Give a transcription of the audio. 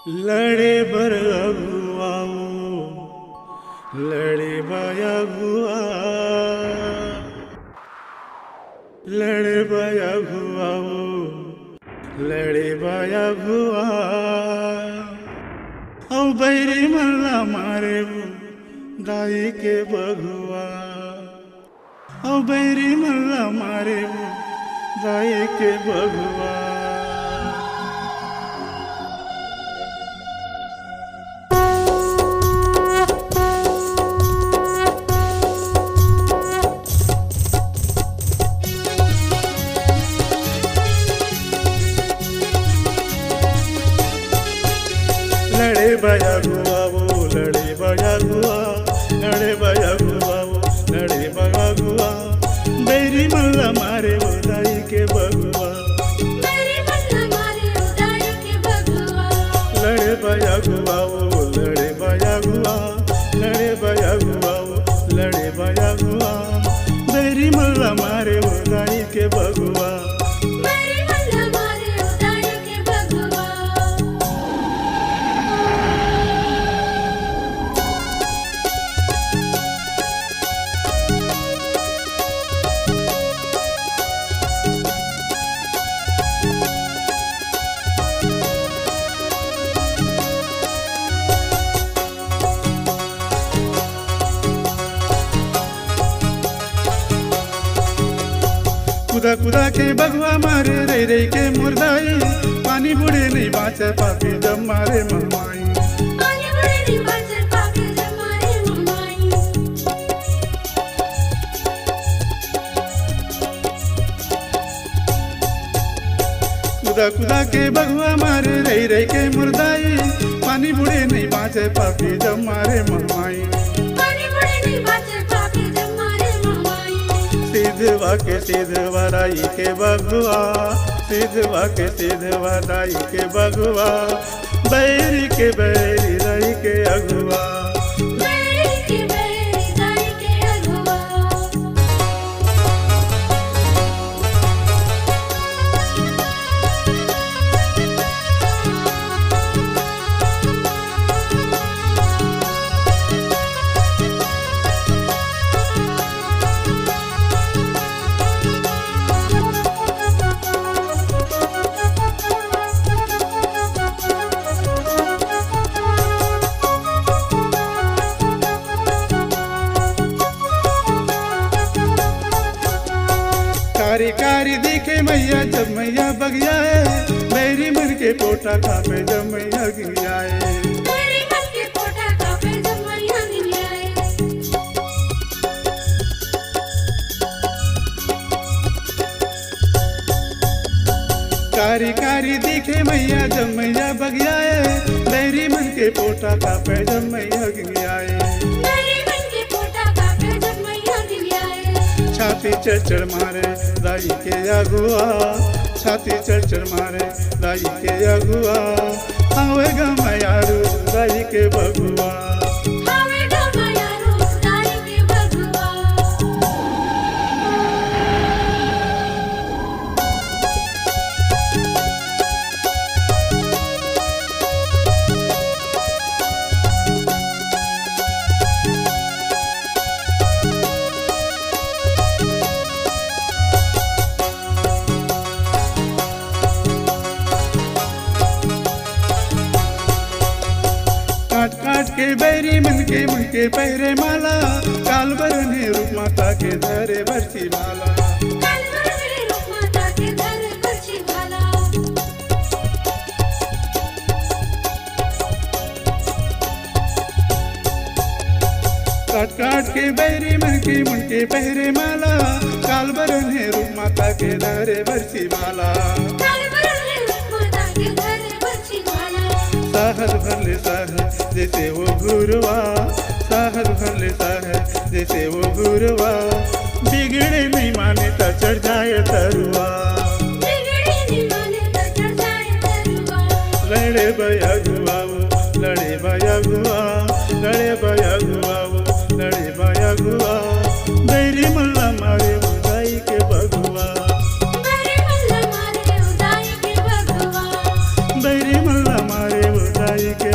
लड़े बर अगुआओ लड़े बाया गुआ लड़े बाया गुआओ लड़े बाया गुआ औ बैरी मल्ला मारे दाई के बगुआ औ बैरी मल्ला मारे दाई के बगुआ। लड़े बया गुआ वो लड़े बया गुआ लड़े बया गुआ वो लड़े बया गुआ बैरी मल्ला मारे वो दाई के बगुआ लड़े बया गुआ वो लड़े बया गुआ लड़े बया गुआ वो लड़े बया गुआ बैरी मल्ला मारे वो दाई के बगुआ। खुदा खुदा के बगुआ मारे रही रही के मुर्दाई पानी बुढ़े नहीं बाँचे पापी जब मारे ममाई खुदा खुदा के बगुआ मारे रही रही के मुर्दाई पानी बुढ़े नहीं बाँचे पापी जब मारे ममाई सिद्धवा दाई के बगुआ सिद्धवा दाई के बगुआ बैरी के बैरी दाई के अगुआ। कारी कारी दिखे मैया जब मैया बगिया है मेरी मन के पोटा खापे जब मैया गिरिया है कारी कारी दिखे मैया जब मैया बगिया है मेरी मन के पोटा खापे जब मैया गिरिया है छाती चढ़ मारे दाई के अगुआ छाती चढ़ मारे दाई के अगुआ आवेगा मयारू दाई के बगुआ। काट काट के बैरी मन के पैरे माला काल बरने रूप माता के धरे बरसी माला काट काट के बैरी मन के पैरे माला काल बरने रूप माता के धरे बरसी माला साहस भर लेता है जैसे वो गुरुआ साहस भर लेता है जैसे वो गुरुआ बिगड़े नहीं माने तो चढ़ जाए तरुआ लड़े बया गुआ वो लड़े बया गुआ लड़े बया गुआ वो लड़े बया गुआ बैरी मल्ला मारे वो दाई के बगुआ बैरी मल्ला मारे वो दाई के